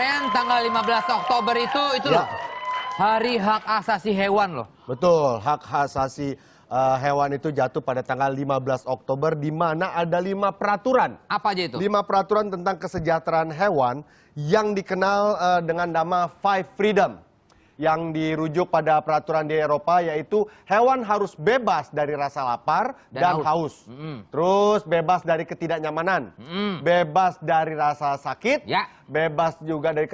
kemarin tanggal 15 Oktober itu Ya. loh, Hari Hak Asasi Hewan loh. Betul, hak asasi hewan itu jatuh pada tanggal 15 Oktober di mana ada 5 peraturan. Apa aja itu? 5 peraturan tentang kesejahteraan hewan yang dikenal dengan nama Five Freedom. Yang dirujuk pada peraturan di Eropa yaitu hewan harus bebas dari rasa lapar dan haus. Terus bebas dari ketidaknyamanan. Bebas dari rasa sakit. Ya. Bebas juga dari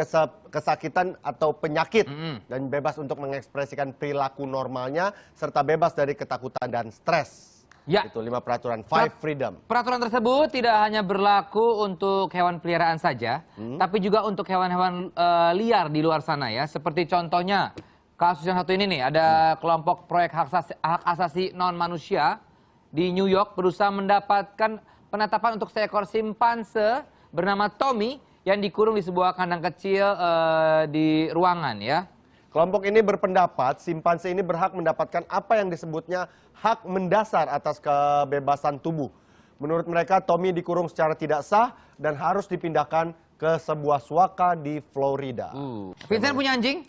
kesakitan atau penyakit. Dan bebas untuk mengekspresikan perilaku normalnya. Serta bebas dari ketakutan dan stres. Ya. Itu 5 peraturan Five Freedom. Peraturan tersebut tidak hanya berlaku untuk hewan peliharaan saja, tapi juga untuk hewan-hewan liar di luar sana ya. Seperti contohnya kasus yang satu ini nih, ada kelompok proyek hak asasi non manusia di New York berusaha mendapatkan penetapan untuk seekor simpanse bernama Tommy yang dikurung di sebuah kandang kecil di ruangan ya. Kelompok ini berpendapat simpanse ini berhak mendapatkan apa yang disebutnya hak mendasar atas kebebasan tubuh. Menurut mereka, Tommy dikurung secara tidak sah dan harus dipindahkan ke sebuah suaka di Florida. Vincent punya anjing?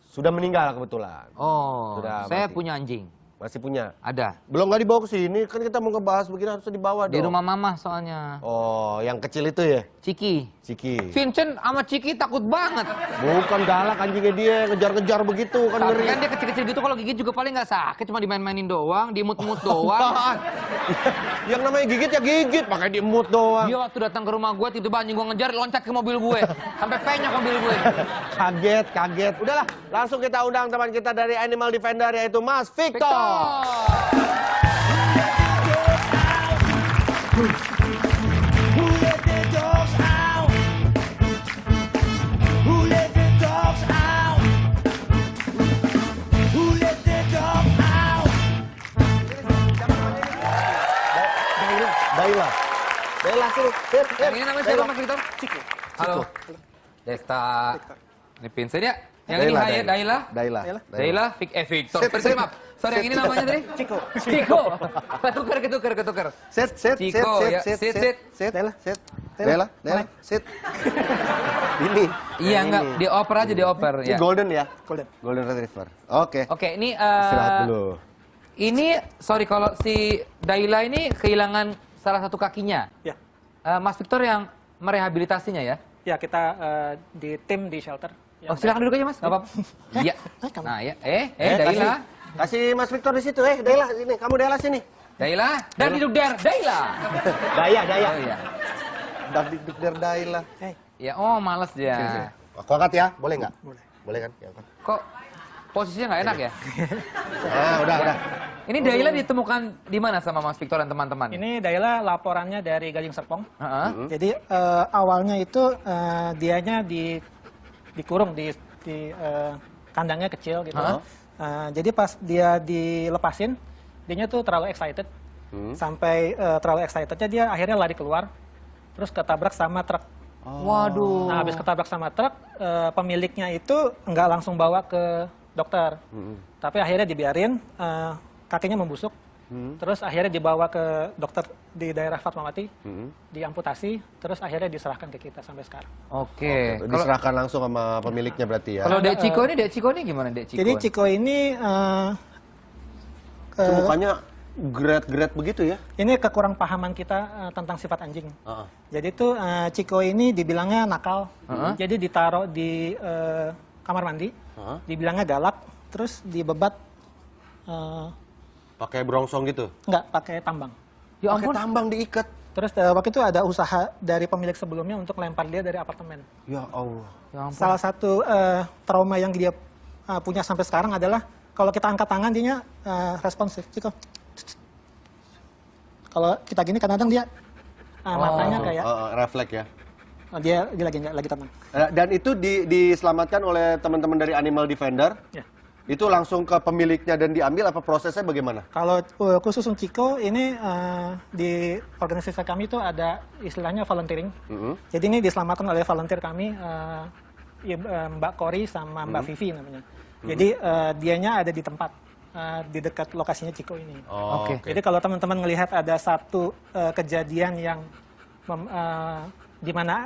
Sudah meninggal kebetulan. Oh, Sudah saya mati. punya anjing. Masih punya? Ada. Belum nggak dibawa ke sini, kan kita mau ngebahas begini harusnya dibawa Di dong. rumah mama soalnya. Oh, yang kecil itu ya? Ciki. Ciki. Vincent sama Ciki takut banget. Bukan galak anjingnya dia, ngejar-ngejar begitu kan Tapi ngeri. kan dia kecil-kecil gitu kalau gigit juga paling nggak sakit, cuma dimain-mainin doang, diemut-emut doang. Yang namanya gigit ya gigit, pakai diemut doang. Dia waktu datang ke rumah gue, tiba-tiba anjing gue ngejar, loncat ke mobil gue. Sampai penyok mobil gue. Kaget. Udahlah, langsung kita undang teman kita dari Animal Defender yaitu Mas Victor. Who let the dogs out? Who let the dogs out? Who let the dogs out? Daila sini. Yang ini namanya siapa Mas Victor? Ciko. Halo. Desta. Ini Vincent ya? Yang ini Daila. Daila, Victor. Sorry, maaf. Sorry, yang ini namanya tadi? Ciko. Ketukar. Sit. Ciko, ya. Sit. Daila, sit. Ini. Iya, enggak. Dioper aja, dioper. Ini Ya. golden ya? Golden Retriever. Oke. Oke, ini... Istirahat dulu. Ini, sorry kalau si Daila ini kehilangan salah satu kakinya. Ya, Mas Victor yang merehabilitasinya ya? ya kita di tim di shelter. Oh, silakan duduk aja Mas, nggak apa-apa. Iya. Nah ya, Daila. Kasih Mas Victor di situ, Daila sini. Kamu Daila sini. Daila, dan duduk Daila. Daya. Oh iya. Duduk Daila. Ya, oh males dia. Aku angkat ya, boleh nggak? Boleh kan? Ya, angkat. Kok posisinya nggak enak ya? Udah. Ini Daila ditemukan di mana sama Mas Victor dan teman-teman? Ini Daila laporannya dari Gading Serpong. Heeh. Jadi awalnya itu dianya dikurung di kandangnya kecil gitu. Jadi pas dia dilepasin, dianya tuh terlalu excited. Sampai terlalu excitednya dia akhirnya lari keluar, terus ketabrak sama truk. Waduh. Nah, habis ketabrak sama truk, pemiliknya itu nggak langsung bawa ke dokter. Tapi akhirnya dibiarin, kakinya membusuk. Terus akhirnya dibawa ke dokter di daerah Fatmawati, diamputasi, terus akhirnya diserahkan ke kita sampai sekarang. Oke. Diserahkan langsung sama pemiliknya berarti ya? Kalau Dek Ciko ini gimana Dek Ciko? Jadi Ciko ini Itu mukanya grade begitu ya? ini kekurangpahaman kita tentang sifat anjing. Jadi tuh Ciko ini dibilangnya nakal. Jadi ditaruh di kamar mandi, dibilangnya galak, terus dibebat Pakai brongsong gitu? nggak pakai tambang. Ya Pakai ampun. tambang diikat? Terus waktu itu ada usaha dari pemilik sebelumnya untuk lempar dia dari apartemen. Ya Allah. Ya ampun. Salah satu trauma yang dia punya sampai sekarang adalah kalau kita angkat tangan dia responsif. Ciko. Kalau kita gini kadang-kadang dia matanya kayak Refleks ya? dia lagi tenang. Dan itu diselamatkan oleh teman-teman dari Animal Defender? Ya. Itu langsung ke pemiliknya dan diambil apa prosesnya bagaimana? Kalau khusus untuk Ciko ini di organisasi kami itu ada istilahnya volunteering. Jadi ini diselamatkan oleh volunteer kami Mbak Kori sama Mbak Vivi namanya. Jadi dianya ada di tempat di dekat lokasinya Ciko ini. Oke. Jadi kalau teman-teman melihat ada satu kejadian yang di mana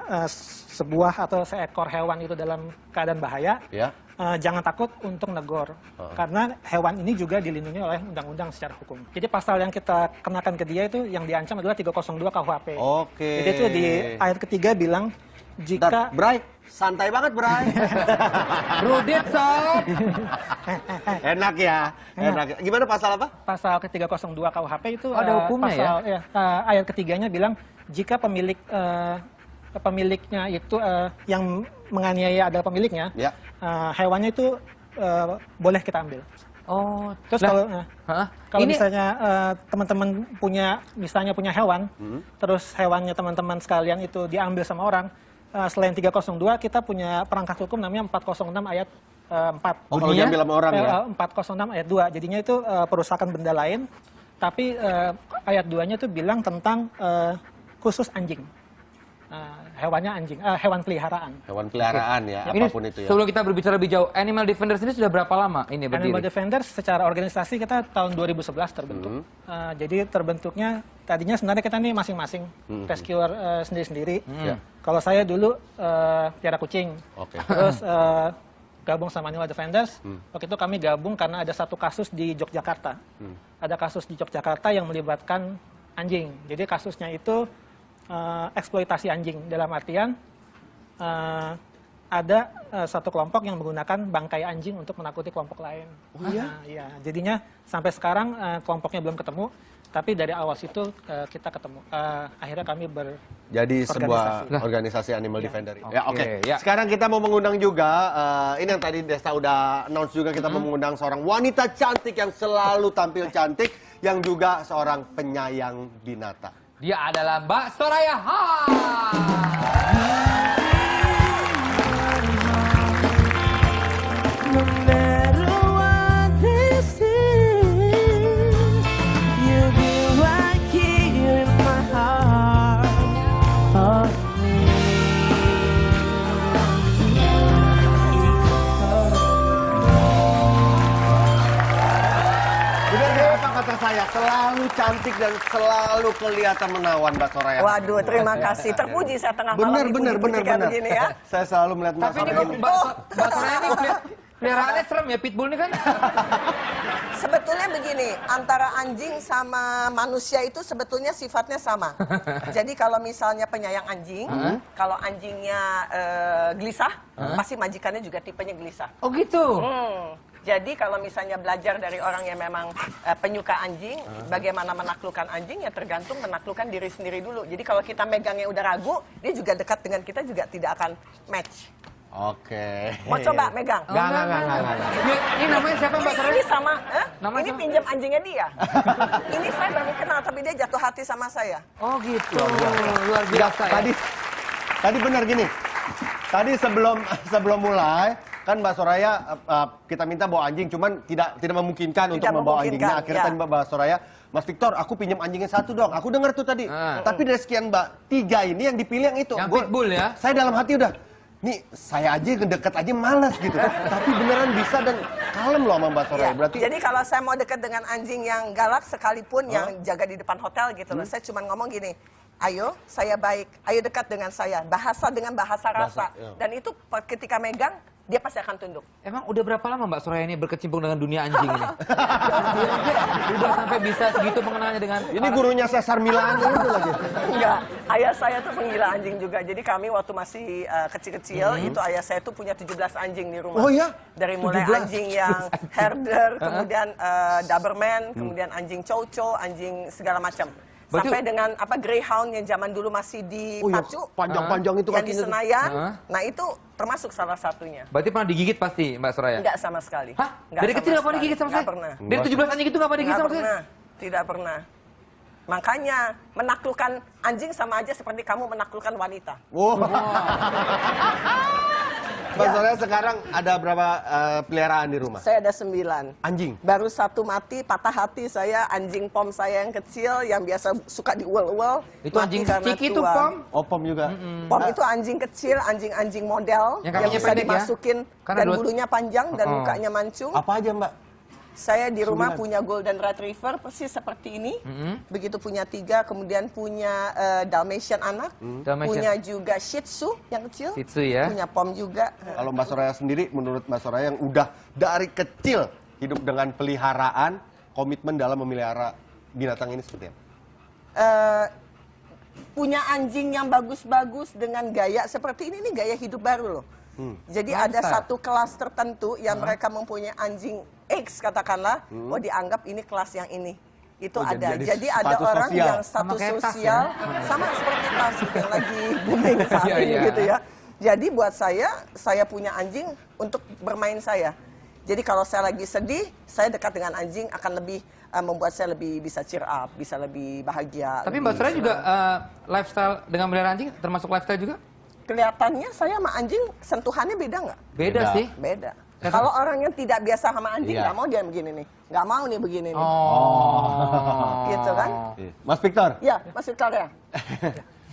sebuah atau seekor hewan itu dalam keadaan bahaya, Ya. jangan takut untuk negor. Karena hewan ini juga dilindungi oleh undang-undang secara hukum. Jadi pasal yang kita kenakan ke dia itu yang diancam adalah 302 KUHP. Oke. Jadi itu di ayat ketiga bilang jika Bray, santai banget Bray. Rudit, Sob. Enak ya, enak. Gimana pasal apa? pasal ke-302 KUHP itu Ada hukumnya pasal, ayat ketiganya bilang jika pemiliknya itu yang menganiaya adalah pemiliknya, Ya. hewannya itu boleh kita ambil. Oh, Terus lah. kalau Hah? kalau Ini- misalnya teman-teman punya hewan, terus hewannya teman-teman sekalian itu diambil sama orang, selain 302 kita punya perangkat hukum namanya 406 ayat 4. Oh, kalau Bunyinya? diambil sama orang ya? 406 ayat 2. Jadinya itu perusakan benda lain, tapi ayat 2-nya itu bilang tentang khusus anjing. Hewannya anjing, hewan peliharaan. Hewan peliharaan ya, Ini apapun itu ya. sebelum kita berbicara lebih jauh, Animal Defenders ini sudah berapa lama ini Animal berdiri? Defenders secara organisasi kita tahun 2011 terbentuk. Jadi terbentuknya tadinya sebenarnya kita nih masing-masing rescuer sendiri-sendiri. Ya. Kalau saya dulu piara kucing, Oke. terus gabung sama Animal Defenders. Waktu itu kami gabung karena ada satu kasus di Yogyakarta. Ada kasus di Yogyakarta yang melibatkan anjing. Jadi kasusnya itu eksploitasi anjing, dalam artian ada satu kelompok yang menggunakan bangkai anjing untuk menakuti kelompok lain. Oh iya? Iya. Jadinya sampai sekarang kelompoknya belum ketemu, tapi dari awal situ kita ketemu. Akhirnya kami Jadi sebuah Organisasi. organisasi animal defender. Oke, Ya, oke. ya. Sekarang kita mau mengundang juga, ini yang tadi Desta udah announce juga, kita mau mengundang seorang wanita cantik yang selalu tampil cantik, yang juga seorang penyayang binatang. Dia adalah Mbak Soraya Han. No matter what this is, you'll be right here in my heart. Oh, Benar nggak apa kata saya? Selalu cantik dan selalu kelihatan menawan Mbak Soraya. Waduh, terima kasih. Terpuji saya tengah malam Benar, dipuji-puji benar, kayak benar. begini ya. Saya selalu melihat Mbak Tapi ini Soraya kok ini. Mbak Soraya ini peliharaannya serem ya, pitbull ini kan? Sebetulnya begini, antara anjing sama manusia itu sebetulnya sifatnya sama. Jadi kalau misalnya penyayang anjing, kalau anjingnya gelisah, pasti majikannya juga tipenya gelisah. Oh gitu. Jadi kalau misalnya belajar dari orang yang memang penyuka anjing, bagaimana menaklukkan anjing, ya tergantung menaklukkan diri sendiri dulu. Jadi kalau kita megangnya udah ragu, dia juga dekat dengan kita juga tidak akan match. Oke. Mau coba megang? Enggak. Ini namanya siapa Mbak Soraya? Ini sama, Namanya ini sama? pinjam anjingnya dia. Ini saya baru kenal, tapi dia jatuh hati sama saya. Oh gitu. Luar biasa ya. Tadi benar gini. Tadi sebelum mulai kan Mbak Soraya kita minta bawa anjing, cuman tidak memungkinkan untuk membawa memungkinkan, anjingnya. Akhirnya ya. tadi Mbak Soraya, Mas Victor, aku pinjam anjingnya satu dong. Aku dengar tuh tadi. Tapi dari sekian Mbak, 3 ini yang dipilih yang itu. Yang Gua- pitbull ya? Saya dalam hati udah, nih saya aja ngedeket aja malas gitu. Tapi beneran bisa dan kalem loh sama Mbak Soraya. Ya, Berarti jadi kalau saya mau dekat dengan anjing yang galak sekalipun, yang jaga di depan hotel gitu loh, saya cuma ngomong gini, ayo saya baik, ayo dekat dengan saya, dengan bahasa rasa. iya. Dan itu ketika megang, dia pasti akan tunduk. Emang udah berapa lama Mbak Soraya ini berkecimpung dengan dunia anjing ini? Udah sampai bisa segitu mengenalnya dengan ini gurunya Cesar Milan itu lagi. Enggak, ayah saya tuh penggila anjing juga. Jadi kami waktu masih kecil-kecil, itu ayah saya tuh punya 17 anjing di rumah. Oh iya? Dari mulai 17? anjing yang herder, kemudian Doberman, kemudian anjing Chow, anjing segala macam. Berarti- Sampai dengan apa Greyhound yang zaman dulu masih di Oh, yang pacu, panjang-panjang itu yang di kakinya tuh. Senayan. Hah? Nah itu termasuk salah satunya. Berarti pernah digigit pasti Mbak Soraya? Enggak sama sekali. Hah? Enggak Dari sama kecil nggak pernah sekali. digigit sama Enggak saya? pernah. Dari 17 anjing itu nggak pernah digigit Nggak sama saya? pernah, tidak pernah. Makanya menaklukkan anjing sama aja seperti kamu menaklukkan wanita. Wow. Mbak Soraya sekarang ada berapa peliharaan di rumah? Saya ada 9. Anjing. Baru 1 mati, patah hati saya, anjing pom saya yang kecil, yang biasa suka diuel-uel. Itu mati anjing karena ciki itu tua. Pom? Oh, Pom juga. Pom itu anjing kecil, anjing-anjing model, Yang yang kakinya bisa pendek ya? dimasukin, Karena dan dua- bulunya panjang, dan Oh. mukanya mancung. Apa aja, Mbak? Saya di rumah punya Golden Retriever persis seperti ini. Begitu punya 3, kemudian punya Dalmatian anak. Dalmatian. Punya juga Shih Tzu yang kecil. Shih Tzu ya. Punya Pom juga. Kalau Mbak Soraya sendiri, menurut Mbak Soraya yang udah dari kecil hidup dengan peliharaan, komitmen dalam memelihara binatang ini seperti apa? Punya anjing yang bagus-bagus dengan gaya seperti ini gaya hidup baru loh. Jadi ada satu kelas tertentu yang mereka mempunyai anjing X katakanlah, dianggap ini kelas yang ini. Itu ada. Jadi ada status orang sosial. yang status Sama kayak tas, sosial ya? sama seperti tas yang lagi booming saat Iya, ini iya. gitu ya. Jadi buat saya punya anjing untuk bermain saya. Jadi kalau saya lagi sedih, saya dekat dengan anjing akan lebih membuat saya lebih bisa cheer up, bisa lebih bahagia. Tapi lebih Mbak Soraya juga senang. lifestyle dengan melihara anjing termasuk lifestyle juga? Kelihatannya saya sama anjing sentuhannya beda nggak? Beda Beda. sih. Beda. Kalau orang yang tidak biasa sama anjing, nggak mau dia begini nih. Nggak mau nih begini nih. Gitu kan? Mas Victor, Ya, Mas Victor ya.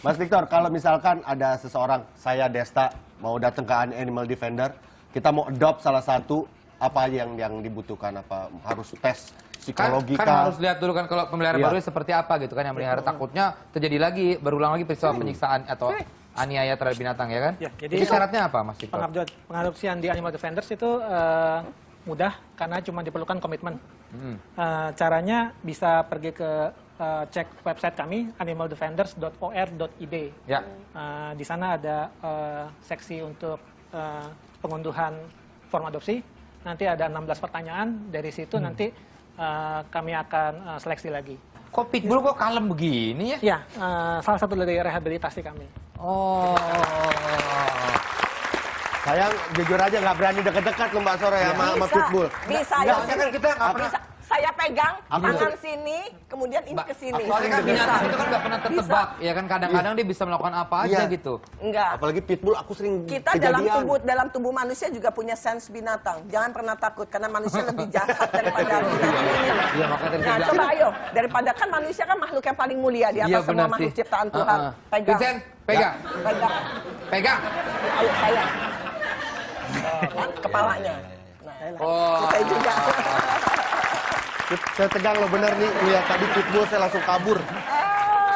Mas Victor, kalau misalkan ada seseorang, saya Desta, mau datang ke Animal Defender, kita mau adopt salah satu, apa aja yang dibutuhkan? Apa harus tes psikologi kan kah? harus lihat dulu kan kalau pemeliharaan Iya. baru seperti apa gitu kan, yang melihara takutnya terjadi lagi berulang lagi peristiwa penyiksaan atau aniaya terhadap binatang ya kan? Ya, jadi syaratnya apa Mas Victor? Pengadopsian di Animal Defenders itu mudah karena cuma diperlukan komitmen. Caranya bisa pergi ke cek website kami animaldefenders.or.id. Ya. Di sana ada seksi untuk pengunduhan form adopsi. Nanti ada 16 pertanyaan. Dari situ nanti kami akan seleksi lagi. Kok pitbull kok kalem begini ya? Ya, salah satu dari rehabilitasi kami. Oh. Saya jujur aja nggak berani deket-deket loh Mbak Soraya sama Pitbull. Bisa Nggak, ya. kan kita nggak pernah. Bisa. Saya pegang Apa tangan sini, kemudian ini ke sini. Soalnya kan binatang itu kan nggak pernah tertebak, ya kan kadang-kadang dia bisa melakukan apa aja Iya. gitu. Enggak. Apalagi Pitbull, aku sering Kita dalam tubuh manusia juga punya sense binatang. Jangan pernah takut karena manusia lebih jahat daripada binatang. Iya makanya tadi Nah, saya bilang. coba ayo. Daripada kan manusia kan makhluk yang paling mulia di atas Iya, semua benar makhluk sih. ciptaan Tuhan. Pegang. Vincent, pegang. Pegang. Pegang. Ayo saya. Kan kepalanya. Nah, Oh. saya juga. Saya tegang loh bener nih, lihat tadi Pitbull saya langsung kabur.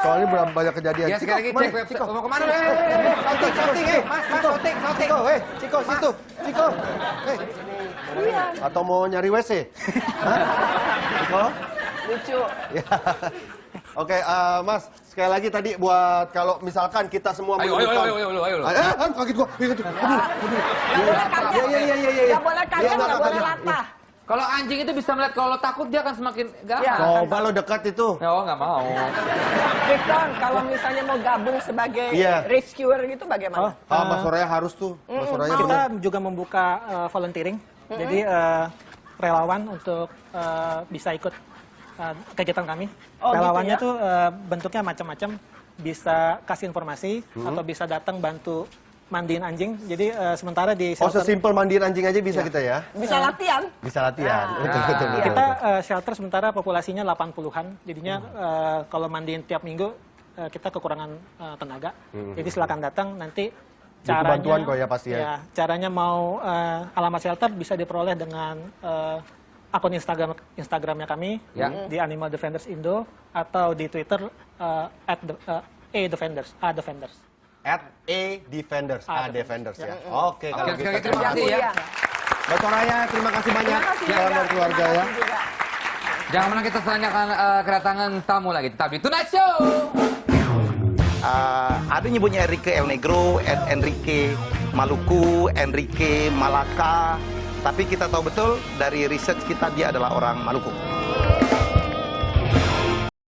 Soalnya berapa banyak kejadian. Ya sekali lagi cek website. Mau kemana lu? Shouting, mas, shouting. Ciko, Ciko, situ, Ciko. Iya. Atau mau nyari WC? Hah? Ciko? Lucu. Ya. Oke, Mas, sekali lagi tadi buat kalau misalkan kita semua Ayo. kaget gua. Aduh. Nggak boleh kaget. Iya. Nggak boleh kaget, nggak boleh latah. Kalau anjing itu bisa melihat kalau lo takut dia akan semakin Ya. galak. Coba lo dekat itu. Oh nggak mau. Victor, kalau misalnya mau gabung sebagai Iya. rescuer gitu bagaimana? Mas Soraya harus tuh. Mas Soraya Kita bener. juga membuka volunteering, jadi relawan untuk bisa ikut kegiatan kami. Oh, Relawannya gitu ya? tuh bentuknya macam-macam, bisa kasih informasi atau bisa datang bantu mandiin anjing. Jadi sementara di Oh, shelter sesimpel mandiin anjing aja bisa kita ya? Bisa latihan? Bisa latihan. Nah. Betul. kita shelter sementara populasinya 80-an, jadinya kalau mandiin tiap minggu kita kekurangan tenaga. Jadi silakan datang nanti. Butuh Caranya, bantuan kok ya pasti ya. Caranya mau alamat shelter bisa diperoleh dengan akun Instagramnya kami Ya. di Animal Defenders Indo atau di Twitter @Defenders. @Defenders, Defenders ya. Oke, kalau Sekali lagi gitu terima kasih ya. Mbak Soraya, terima kasih banyak. Terima kasih Salam juga. dari keluarga ya. Terima kasih juga. Jangan pernah kita selanjutkan kedatangan tamu lagi tetap di Tonight Show. Ada nyebutnya Enrique El Negro, Enrique Maluku, Enrique Malaka. Tapi kita tahu betul dari research kita dia adalah orang Maluku.